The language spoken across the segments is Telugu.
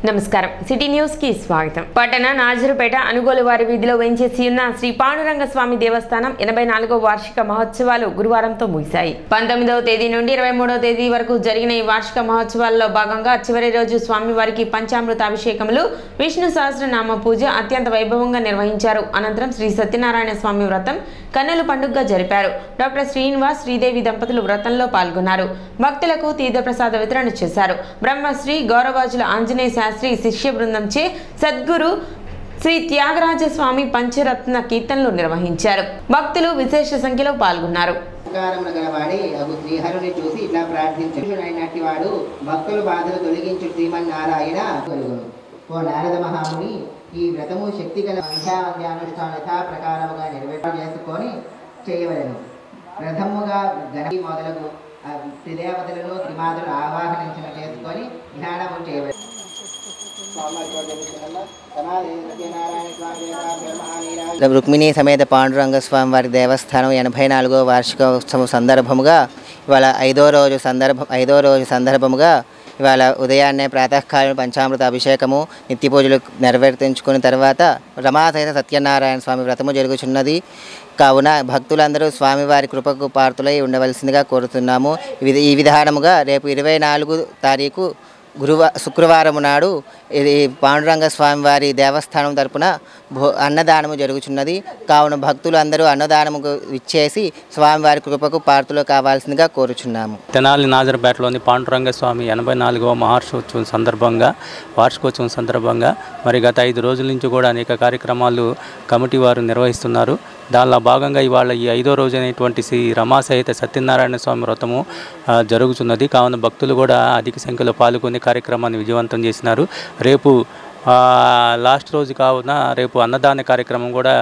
నమస్కారం సిటీ న్యూస్ కి స్వాగతం. పట్టణ నాజరుపేట అనుగోలు వారి వీధిలో వేంచేసి ఉన్న శ్రీ పాండురంగ స్వామి దేవస్థానం 84వ వార్షిక మహోత్సవాలు గురువారంతో ముగిశాయి. 19వ తేదీ నుండి 23వ తేదీ వరకు జరిగిన ఈ వార్షిక మహోత్సవాల్లో భాగంగా చివరి రోజు స్వామివారికి పంచామృత అభిషేకములు, విష్ణు సహస్రనామ పూజ అత్యంత వైభవంగా నిర్వహించారు. అనంతరం శ్రీ సత్యనారాయణ స్వామి వ్రతం కన్నుల పండుగగా జరిపారు. డాక్టర్ శ్రీనివాస్, శ్రీదేవి దంపతులు వ్రతంలో పాల్గొన్నారు. భక్తులకు తీర్థప్రసాద వితరణ చేశారు. బ్రహ్మశ్రీ గౌరవాజుల ఆంజనేయ శాస్త్రి శిష్య బృందంచే సద్గురు శ్రీ త్యాగరాజస్వామి పంచరత్న కీర్తనలు నిర్వహించారు. భక్తులు విశేష సంఖ్యలో పాల్గొన్నారు. శ్రీహరుని చూసి ఇట్లా ప్రార్థించునైనట్టి వాడు భక్తుల బాధలు తొలగించు శ్రీమన్నారాయణ కలుగును. ఓ నారద మహాముని, ఈ వ్రతము శక్తి గల సంధ్యావంద్యానుష్ఠాన ప్రకారముగా చేసుకొని చేయవలను. ప్రథముగా గణపతి మొదలగు త్రిదేవతలను త్రిమాతలు ఆవాహనించను చేసుకొని ధ్యానము చేయవలను. రుక్మిణీ సమేత పాండురంగ స్వామి వారి దేవస్థానం 84వ వార్షికోత్సవం సందర్భముగా ఇవాళ ఐదో రోజు సందర్భముగా ఇవాళ ఉదయాన్నే ప్రాతకాలం పంచామృత అభిషేకము, నిత్య పూజలు నెరవేర్తించుకున్న తర్వాత రమాసహిత సత్యనారాయణ స్వామి వ్రతము జరుగుచున్నది. కావున భక్తులందరూ స్వామివారి కృపకు పాత్రులై ఉండవలసిందిగా కోరుతున్నాము. ఈ విధానముగా రేపు 24వ తారీఖు శుక్రవారం నాడు ఇది పాండురంగ స్వామివారి దేవస్థానం తరపున అన్నదానము జరుగుతున్నది. కావున భక్తులు అందరూ అన్నదానముకు ఇచ్చేసి స్వామివారి కృపకు పాత్రలు కావాల్సిందిగా కోరుచున్నాము. తెనాలి నాజర్పేటలోని పాండురంగ స్వామి 84వ వార్షికోత్సవం సందర్భంగా మరి గత 5 రోజుల నుంచి కూడా అనేక కార్యక్రమాలు కమిటీ వారు నిర్వహిస్తున్నారు. దానిలో భాగంగా ఇవాళ ఈ 5వ రోజు అయినటువంటి శ్రీ రమాసహిత సత్యనారాయణ స్వామి వ్రతము జరుగుతున్నది. కావున భక్తులు కూడా అధిక సంఖ్యలో పాల్గొని కార్యక్రమాన్ని విజయవంతం చేసినారు. రేపు లాస్ట్ రోజు కావున రేపు అన్నదాన కార్యక్రమం కూడా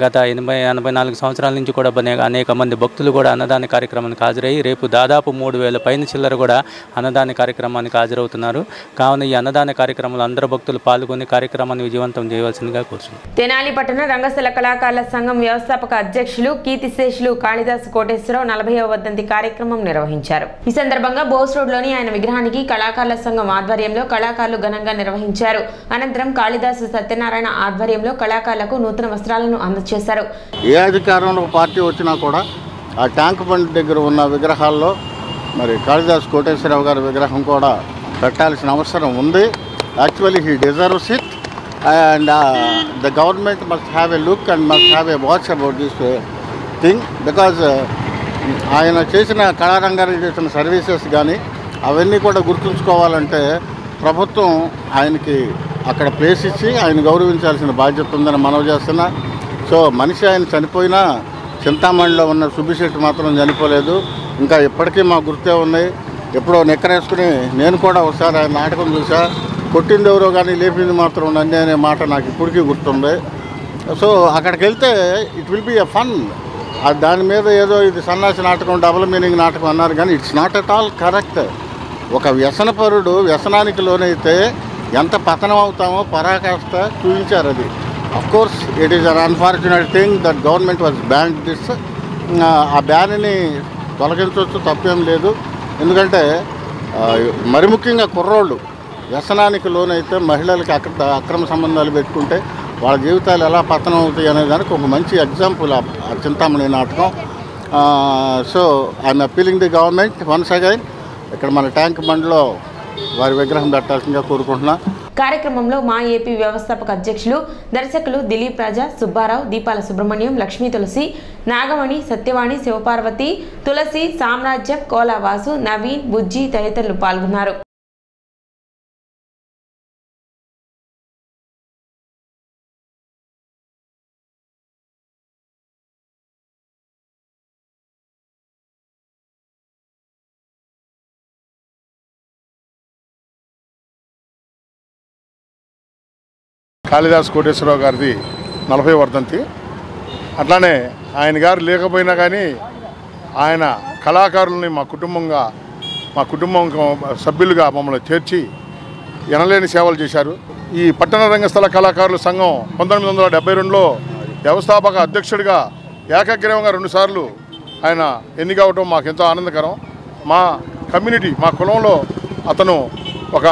గత 84 సంవత్సరాల నుంచి కూడా అనేక మంది భక్తులు కూడా అన్నదాన కార్యక్రమానికి హాజరయ్యి రేపు దాదాపు 3000 పైన చిల్లర కూడా అన్నదాన కార్యక్రమానికి హాజరవుతున్నారు. కావున ఈ అన్నదాన కార్యక్రమంలో అందరూ భక్తులు పాల్గొని కార్యక్రమాన్ని విజయవంతం చేయవలసిందిగా కోరుచున్నారు. తెనాలి పట్టణ రంగస్థల కళాకారుల సంఘం వ్యవస్థాపక అధ్యక్షులు కీర్తిశేషులు కాళిదాసు కోటేశ్వరరావు 40వ వర్ధంతి కార్యక్రమం నిర్వహించారు. ఈ సందర్భంగా బోస్ రోడ్లోని ఆయన విగ్రహానికి కళాకారుల సంఘం ఆధ్వర్యంలో కళాకారులు ఘనంగా నిర్వహించారు. అనంతరం కాళిదాసు సత్యనారాయణ ఆధ్వర్యంలో కళాకారులకు నూతన వస్త్రాలను అందజేశారు. ఏ అధికారంలో పార్టీ వచ్చినా కూడా ఆ ట్యాంక్ బండ్ దగ్గర ఉన్న విగ్రహాల్లో మరి కాళిదాసు కోటేశ్వరరావు గారి విగ్రహం కూడా పెట్టాల్సిన అవసరం ఉంది. Actually he deserves it and the government must have a look and must have a watch about this thing because ఆయన చేసిన కళారంగానికి చేసిన సర్వీసెస్ కానీ అవన్నీ కూడా గుర్తుంచుకోవాలంటే ప్రభుత్వం ఆయనకి అక్కడ ప్లేస్ ఇచ్చి ఆయన గౌరవించాల్సిన బాధ్యత ఉందని మనవి చేస్తున్నా. సో మనిషి ఆయన చనిపోయినా చింతామణిలో ఉన్న సుబ్బిశెట్టి మాత్రం చనిపోలేదు. ఇంకా ఇప్పటికీ మా గుర్తే ఉన్నాయి. ఎప్పుడో నెక్కరేసుకుని నేను కూడా ఒకసారి ఆయన నాటకం చూసా. కొట్టింది ఎవరో కానీ లేపింది మాత్రం నన్ను అనే మాట నాకు ఇప్పటికీ గుర్తుంది. సో అక్కడికి వెళ్తే it will be a fun. దాని మీద ఏదో ఇది సన్నాసి నాటకం, డబుల్ మీనింగ్ నాటకం అన్నారు కానీ it's not at all correct. ఒక వ్యసనపరుడు వ్యసనానికి లోనైతే ఎంత పతనం అవుతామో పరాకాష్ట చూపించారు. అది of course it is an unfortunate thing that government was ban this. ఆ బ్యాన్ని తొలగించవచ్చు, తప్పేం లేదు. ఎందుకంటే మరి ముఖ్యంగా కుర్రోళ్ళు వ్యసనానికి లోనైతే మహిళలకి అక్రమ సంబంధాలు పెట్టుకుంటే వాళ్ళ జీవితాలు ఎలా పతనం అవుతాయి అనే దానికి ఒక మంచి ఎగ్జాంపుల్ ఆ చింతామణి నాటకం. So I'm appealing the government once again ఇక్కడ మన ట్యాంక్ బండ్లో వారి విగ్రహం పెట్టాల్సిందిగా కోరుకుంటున్నా. కార్యక్రమంలో మా ఏపీ వ్యవస్థాపక అధ్యక్షులు దర్శకులు దిలీప్ రాజా, సుబ్బారావు, దీపాల సుబ్రహ్మణ్యం, లక్ష్మీ తులసి, నాగమణి, సత్యవాణి, శివపార్వతి, తులసి, సామ్రాజ్యం, కోలావాసు, నవీన్, బుజ్జి తదితరులు పాల్గొన్నారు. కాళిదాసు కోటేశ్వరరావు గారిది 40వ వర్ధంతి. అట్లానే ఆయన గారు లేకపోయినా కానీ ఆయన కళాకారుల్ని మా కుటుంబం సభ్యులుగా మమ్మల్ని చేర్చి ఎనలేని సేవలు చేశారు. ఈ పట్టణ రంగస్థల కళాకారుల సంఘం 1972లో వ్యవస్థాపక అధ్యక్షుడిగా ఏకగ్రీవంగా 2 సార్లు ఆయన ఎన్నికవటం మాకెంతో ఆనందకరం. మా కమ్యూనిటీ, మా కులంలో అతను ఒక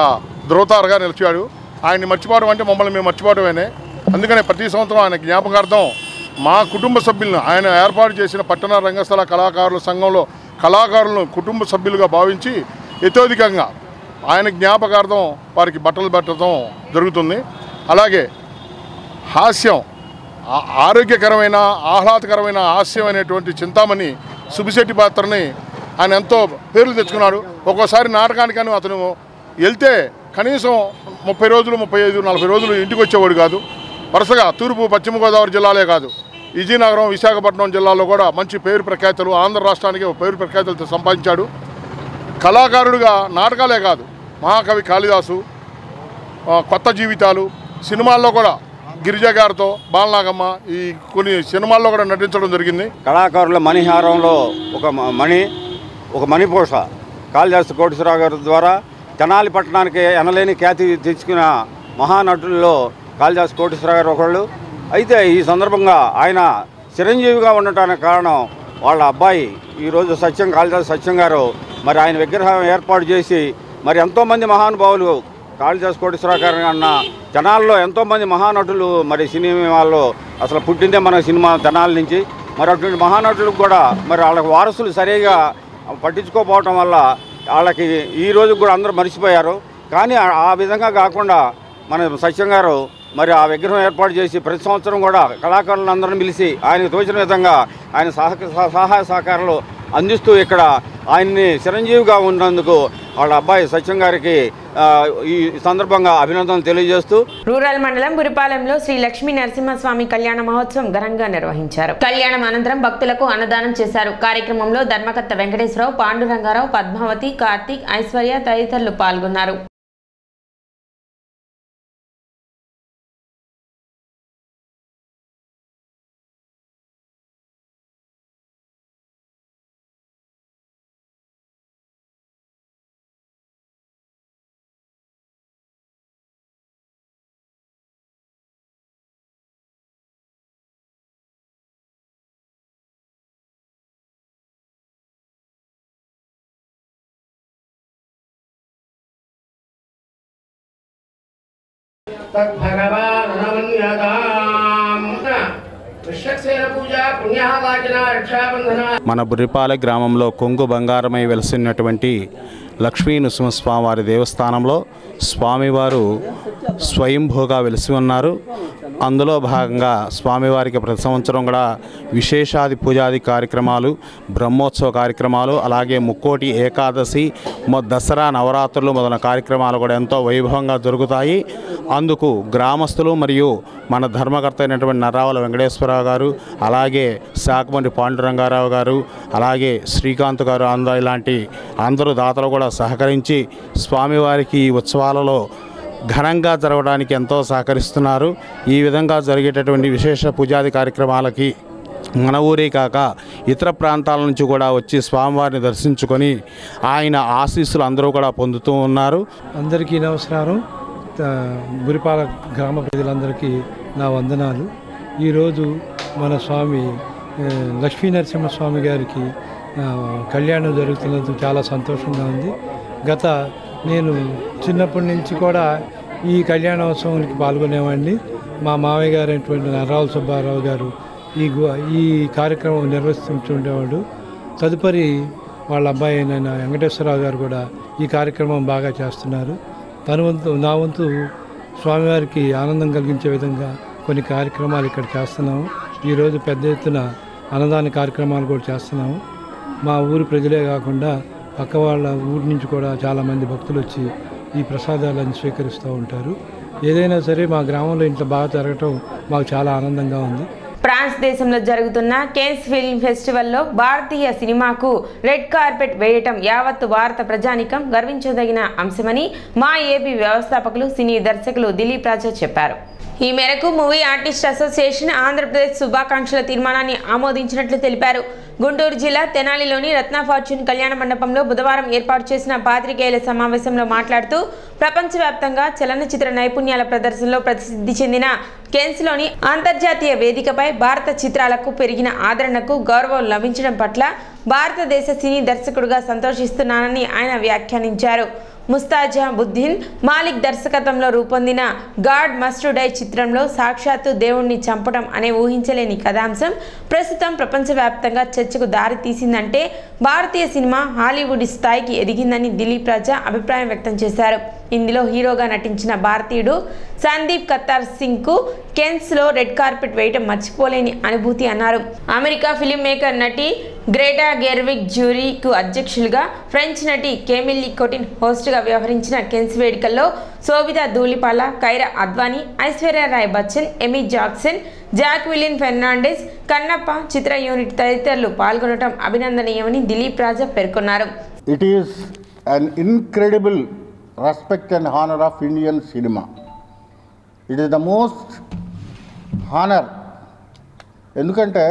ధృవతారగా నిలిచాడు. ఆయన్ని మర్చిపోవడం అంటే మమ్మల్ని మేము మర్చిపోవడమేనే. అందుకనే ప్రతి సంవత్సరం ఆయన జ్ఞాపకార్థం మా కుటుంబ సభ్యులను ఆయన ఏర్పాటు చేసిన పట్టణ రంగస్థల కళాకారుల సంఘంలో కళాకారులను కుటుంబ సభ్యులుగా భావించి యథోధికంగా ఆయన జ్ఞాపకార్థం వారికి బట్టలు పెట్టడం జరుగుతుంది. అలాగే హాస్యం, ఆరోగ్యకరమైన ఆహ్లాదకరమైన హాస్యం అనేటువంటి చింతామణి సుబ్బిశెట్టి పాత్రని ఆయన ఎంతో పేర్లు తెచ్చుకున్నాడు. ఒక్కోసారి నాటకానికని అతను వెళ్తే కనీసం 30 రోజులు 35 40 రోజులు ఇంటికి వచ్చేవాడు కాదు. వరుసగా తూర్పు పశ్చిమ గోదావరి జిల్లాలే కాదు, విజయనగరం విశాఖపట్నం జిల్లాలో కూడా మంచి పేరు ప్రఖ్యాతులు, ఆంధ్ర రాష్ట్రానికి పేరు ప్రఖ్యాతులతో సంపాదించాడు. కళాకారుడిగా నాటకాలే కాదు, మహాకవి కాళిదాసు, కొత్త జీవితాలు సినిమాల్లో కూడా గిరిజా గారితో బాలనాగమ్మ ఈ కొన్ని సినిమాల్లో కూడా నటించడం జరిగింది. కళాకారుల మణిహారంలో ఒక మణిపోష కాళిదాసు కోటేశ్వరరావు గారి ద్వారా తెనాలి పట్టణానికి ఎనలేని ఖ్యాతి తెచ్చుకున్న మహానటుల్లో కాళిదాసు కోటేశ్వరరావు గారు ఒకళ్ళు. అయితే ఈ సందర్భంగా ఆయన చిరంజీవిగా ఉండటానికి కారణం వాళ్ళ అబ్బాయి ఈరోజు కాళిదాసు సత్యం గారు మరి ఆయన విగ్రహం ఏర్పాటు చేసి మరి ఎంతోమంది మహానుభావులు కాళిదాసు కోటేశ్వరరావు గారు అన్న తెనాల్లో ఎంతోమంది మహానటులు మరి సినిమాల్లో అసలు పుట్టిందే మన సినిమా తెనాలి నుంచి. మరి అటువంటి మహానటులకు కూడా మరి వాళ్ళకి వారసులు సరిగా పట్టించుకోకపోవటం వల్ల వాళ్ళకి ఈ రోజు కూడా అందరూ మర్చిపోయారు. కానీ ఆ విధంగా కాకుండా మన సత్యం గారు మరి ఆ విగ్రహం ఏర్పాటు చేసి ప్రతి సంవత్సరం కూడా కళాకారులందరినీ పిలిచి ఆయనకు తోచిన విధంగా ఆయన సహాయ సహకారాలు అందిస్తూ ఇక్కడ ఆయన్ని చిరంజీవిగా ఉన్నందుకు వాళ్ళ అబ్బాయి సత్యం గారికి ఈ సందర్భంగా అభినందనలు తెలియజేస్తూ రూరల్ మండలం బురిపాలెంలో శ్రీ లక్ష్మీ నరసింహస్వామి కళ్యాణ మహోత్సవం ఘనంగా నిర్వహించారు. కళ్యాణం అనంతరం భక్తులకు అన్నదానం చేశారు. కార్యక్రమంలో ధర్మకర్త వెంకటేశ్వరరావు, పాండురంగారావు, పద్మావతి, కార్తీక్, ఐశ్వర్య తదితరులు పాల్గొన్నారు. మన బుర్రిపాలె గ్రామంలో కొంగు బంగారమై వెలిసినటువంటి లక్ష్మీ నరసింహస్వామి వారి దేవస్థానంలో స్వామివారు స్వయంభూగా వెలిసి ఉన్నారు. అందులో భాగంగా స్వామివారికి ప్రతి సంవత్సరం కూడా విశేషాది పూజాది కార్యక్రమాలు, బ్రహ్మోత్సవ కార్యక్రమాలు, అలాగే ముక్కోటి ఏకాదశి, దసరా నవరాత్రులు మొదలైన కార్యక్రమాలు కూడా ఎంతో వైభవంగా జరుగుతాయి. అందుకు గ్రామస్తులు మరియు మన ధర్మకర్త అయినటువంటి నర్రావుల వెంకటేశ్వరరావు గారు, అలాగే శాఖమండ్రి పాండురంగారావు గారు, అలాగే శ్రీకాంత్ గారు, ఇలాంటి అందరూ దాతలు కూడా సహకరించి స్వామివారికి ఈ ఉత్సవాలలో ఘనంగా జరగడానికి ఎంతో సహకరిస్తున్నారు. ఈ విధంగా జరిగేటటువంటి విశేష పూజాది కార్యక్రమాలకి మన ఊరే కాక ఇతర ప్రాంతాల నుంచి కూడా వచ్చి స్వామివారిని దర్శించుకొని ఆయన ఆశీస్సులు అందరూ కూడా పొందుతూ ఉన్నారు. అందరికీ నమస్కారం. బురిపాల గ్రామ ప్రజలందరికీ నా వందనాలు. ఈరోజు మన స్వామి లక్ష్మీ నరసింహస్వామి గారికి కళ్యాణం జరుగుతున్నందుకు చాలా సంతోషంగా ఉంది. నేను చిన్నప్పటి నుంచి కూడా ఈ కళ్యాణోత్సవానికి పాల్గొనేవాడిని. మా మామయ్య గారు అయినటువంటి నర్రావుల సుబ్బారావు గారు ఈ కార్యక్రమం నిర్వహిస్తుండేవాడు. తదుపరి వాళ్ళ అబ్బాయి అయిన వెంకటేశ్వరరావు గారు కూడా ఈ కార్యక్రమం బాగా చేస్తున్నారు. నా వంతు స్వామివారికి ఆనందం కలిగించే విధంగా కొన్ని కార్యక్రమాలు ఇక్కడ చేస్తున్నాము. ఈరోజు పెద్ద ఎత్తున అన్నదాన కార్యక్రమాలు కూడా చేస్తున్నాము. మా ఊరి ప్రజలే కాకుండా పక్క వాళ్ళ ఊరి నుంచి కూడా చాలామంది భక్తులు వచ్చి ఈ ప్రసాదాలను స్వీకరిస్తూ ఉంటారు. ఏదైనా సరే మా గ్రామంలో ఇంట్లో బాగా జరగటం మాకు చాలా ఆనందంగా ఉంది. ఫ్రాన్స్ దేశంలో జరుగుతున్న కేన్స్ ఫిల్మ్ ఫెస్టివల్లో భారతీయ సినిమాకు రెడ్ కార్పెట్ వేయటం యావత్తు భారత ప్రజానికం గర్వించదగిన అంశమని మా ఏపీ వ్యవస్థాపకులు, సినీ దర్శకులు దిలీప్ రాజా చెప్పారు. ఈ మేరకు మూవీ ఆర్టిస్ట్ అసోసియేషన్ ఆంధ్రప్రదేశ్ శుభాకాంక్షల తీర్మానాన్ని ఆమోదించినట్లు తెలిపారు. గుంటూరు జిల్లా తెనాలిలోని రత్న ఫార్చ్యూన్ కళ్యాణ మండపంలో బుధవారం ఏర్పాటు చేసిన పాత్రికేయుల సమావేశంలో మాట్లాడుతూ ప్రపంచవ్యాప్తంగా చలనచిత్ర నైపుణ్యాల ప్రదర్శనలో ప్రసిద్ధి చెందిన కేన్స్లోని అంతర్జాతీయ వేదికపై భారత చిత్రాలకు పెరిగిన ఆదరణకు గౌరవం లభించడం పట్ల భారతదేశ సినీ దర్శకుడిగా సంతోషిస్తున్నానని ఆయన వ్యాఖ్యానించారు. ముస్తాజా బుద్దీన్ మాలిక్ దర్శకత్వంలో రూపొందిన గాడ్ మస్ట్ డై చిత్రంలో సాక్షాత్తు దేవుణ్ణి చంపడం అనే ఊహించలేని కథాంశం ప్రస్తుతం ప్రపంచవ్యాప్తంగా చర్చకు దారి తీసిందంటే భారతీయ సినిమా హాలీవుడ్ స్థాయికి ఎదిగిందని దిలీప్ రాజా అభిప్రాయం వ్యక్తం చేశారు. ఇందులో హీరోగా నటించిన భారతీయుడు సందీప్ కత్తార్ సింగ్కు కెన్స్లో రెడ్ కార్పెట్ వేయటం మర్చిపోలేని అనుభూతి అన్నారు. అమెరికా ఫిలిం మేకర్ నటి గ్రేటా గెర్విగ్ జ్యూరీకు అధ్యక్షులుగా, ఫ్రెంచ్ నటి కేమిల్లీ కోటిన్ హోస్ట్గా వ్యవహరించిన కెన్స్ వేడుకల్లో శోభితా ధూళిపాల, కైరా అద్వానీ, ఐశ్వర్య రాయ్ బచ్చన్, ఎమీ జాక్సన్, జాక్విలిన్ ఫెర్నాండెస్, కన్నప్ప చిత్ర యూనిట్ తదితరులు పాల్గొనడం అభినందనీయమని దిలీప్ రాజా పేర్కొన్నారు. It is an incredible respect and honor of Indian cinema. It is the most honor. ఎందుకంటే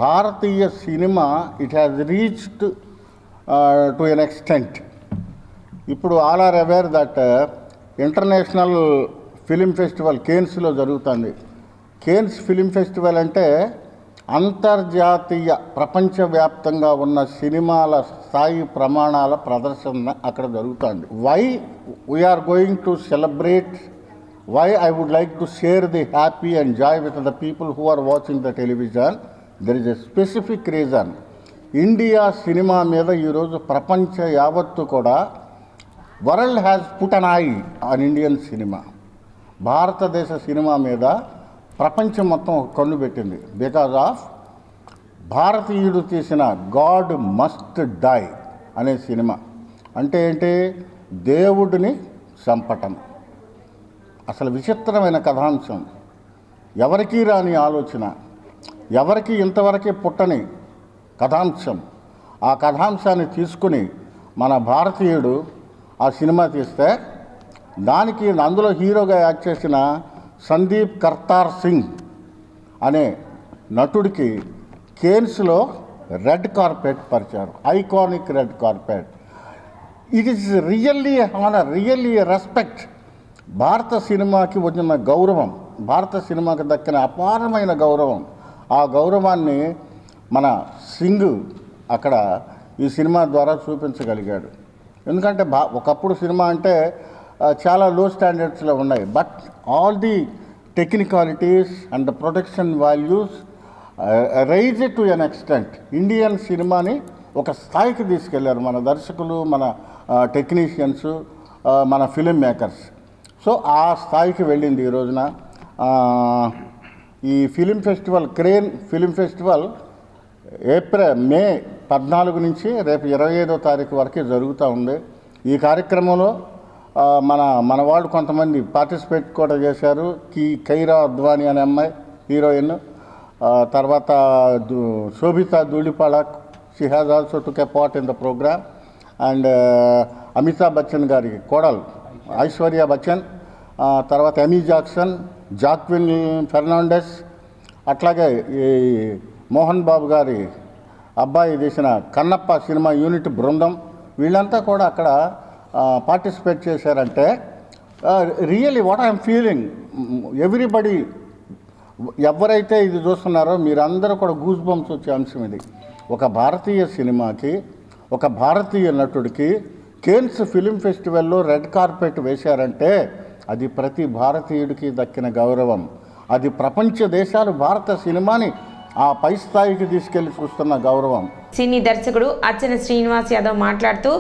భారతీయ cinema it has reached to an extent. ఇప్పుడు all are aware that international film festival కేన్స్లో జరుగుతుంది. కేన్స్ ఫిలిం ఫెస్టివల్ అంటే అంతర్జాతీయ ప్రపంచవ్యాప్తంగా ఉన్న సినిమాల స్థాయి ప్రమాణాల ప్రదర్శన అక్కడ జరుగుతుంది. Why we are going to celebrate, why I would like to share the happy and joy with the people who are watching the television. There is a specific reason. India cinema మీద ఈరోజు ప్రపంచ యావత్తు కూడా world has put an eye on Indian cinema. భారతదేశ సినిమా మీద ప్రపంచం మొత్తం కన్ను పెట్టింది బికాజ్ ఆఫ్ భారతీయుడు తీసిన గాడ్ మస్ట్ డై అనే సినిమా. అంటే ఏంటి? దేవుడిని చంపటం. అసలు విచిత్రమైన కథాంశం, ఎవరికీ రాని ఆలోచన, ఎవరికి ఇంతవరకే పుట్టని కథాంశం. ఆ కథాంశాన్ని తీసుకుని మన భారతీయుడు ఆ సినిమా తీస్తే దానికి అందులో హీరోగా యాక్ట్ చేసిన సందీప్ కర్తార్ సింగ్ అనే నటుడికి కేన్స్లో రెడ్ కార్పెట్ పరిచారు, iconic red carpet. It is really honour, really respect. భారత సినిమాకి వచ్చిన గౌరవం, భారత సినిమాకి దక్కిన అపారమైన గౌరవం. ఆ గౌరవాన్ని మన సింగ్ అక్కడ ఈ సినిమా ద్వారా చూపించగలిగాడు. ఎందుకంటే ఒకప్పుడు సినిమా అంటే చాలా లో స్టాండర్డ్స్లో ఉన్నాయి. But all the technicalities and the production values rise to an extent. Indian సినిమాని ఒక స్థాయికి తీసుకెళ్లారు మన దర్శకులు, మన టెక్నీషియన్స్, మన ఫిలిం మేకర్స్. సో ఆ స్థాయికి వెళ్ళింది ఈ రోజున. ఈ film festival, crane film festival May 14 నుంచి రేపు 25వ తారీఖు వరకు జరుగుతూ ఉంది. ఈ కార్యక్రమంలో మన వాళ్ళు కొంతమంది పార్టిసిపేట్ కూడా చేశారు. కైరా అద్వానీ అనే అమ్మాయి హీరోయిన్, తర్వాత Sobhita Dhulipala, she has also took a part in the programme. And Amitabh Bachchan గారి కోడలు ఐశ్వర్య బచ్చన్, తర్వాత ఎమీ జాక్సన్, జాక్విన్ ఫెర్నాండెస్, అట్లాగే ఈ మోహన్ బాబు గారి అబ్బాయి తీసిన కన్నప్ప సినిమా యూనిట్ బృందం, వీళ్ళంతా కూడా అక్కడ పార్టిసిపేట్ చేశారంటే really what I'm feeling, everybody ఎవరైతే ఇది చూస్తున్నారో మీరందరూ కూడా గూస్ బంప్స్ వచ్చే అంశం ఇది. ఒక భారతీయ సినిమాకి, ఒక భారతీయ నటుడికి కేన్స్ ఫిలిం ఫెస్టివల్లో రెడ్ కార్పెట్ వేశారంటే అది ప్రతి భారతీయుడికి దక్కిన గౌరవం. అది ప్రపంచ దేశాలు భారత సినిమాని ఆ పై స్థాయికి తీసుకెళ్లి చూస్తున్న గౌరవం. సినీ దర్శకుడు అచ్చన శ్రీనివాస్ యాదవ్ మాట్లాడుతూ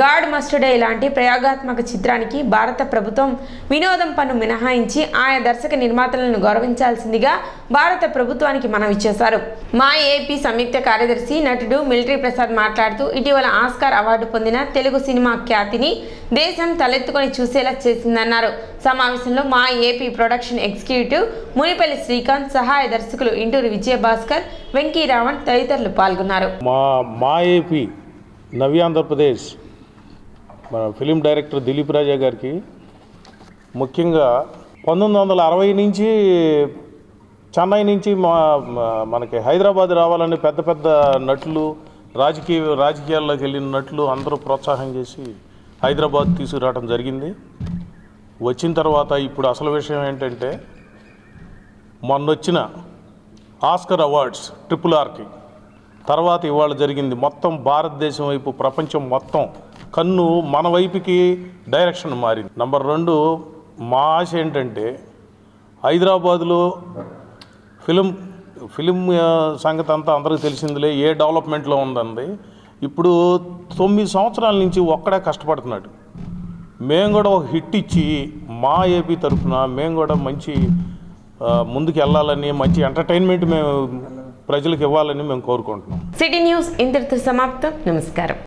గాడ్ మస్ట్ డే ఇలాంటి ప్రయోగాత్మక చిత్రానికి భారత ప్రభుత్వం వినోదం పన్ను మినహాయించి ఆయా దర్శక నిర్మాతలను గౌరవించాల్సిందిగా భారత ప్రభుత్వానికి మనవి చేశారు. మా ఏపీ సంయుక్త కార్యదర్శి నటుడు మిలిటరీ ప్రసాద్ మాట్లాడుతూ ఇటీవల ఆస్కార్ అవార్డు పొందిన తెలుగు సినిమా ఖ్యాతిని దేశం తలెత్తుకొని చూసేలా చేసిందన్నారు. సమావేశంలో మా AP production executive Munipalli Srikanth, సహాయ దర్శకులు ఇంటూరు విజయభాస్కర్, వెంకీరావణ్ తదితరులు పాల్గొన్నారు. మా ఏపీ నవ్యాంధ్రప్రదేశ్ మన ఫిలిం డైరెక్టర్ దిలీప్ రాజా గారికి ముఖ్యంగా 1960 నుంచి చెన్నై నుంచి మనకి హైదరాబాద్ రావాలని పెద్ద పెద్ద నటులు, రాజకీయాల్లోకి వెళ్ళిన నటులు అందరూ ప్రోత్సాహం చేసి హైదరాబాద్ తీసుకురావడం జరిగింది. వచ్చిన తర్వాత ఇప్పుడు అసలు విషయం ఏంటంటే మొన్నొచ్చిన ఆస్కర్ అవార్డ్స్ RRRకి తర్వాత ఇవాళ జరిగింది మొత్తం భారతదేశం వైపు, ప్రపంచం మొత్తం కన్ను మన వైపుకి డైరెక్షన్ మారింది. నంబర్ 2, మా ఆశ ఏంటంటే హైదరాబాదులో ఫిలిం సంగతి అంతా అందరికీ తెలిసిందిలే, ఏ డెవలప్మెంట్లో ఉందండి. ఇప్పుడు 9 సంవత్సరాల నుంచి ఒక్కడే కష్టపడుతున్నాడు. మేము కూడా ఒక హిట్ ఇచ్చి మా ఏపీ తరఫున మేము కూడా మంచి ముందుకు వెళ్ళాలని, మంచి ఎంటర్టైన్మెంట్ మేము ప్రజలకు ఇవ్వాలని మేము కోరుకుంటున్నాం. సిటీ న్యూస్ ఇంతటితో సమాప్తం. నమస్కారం.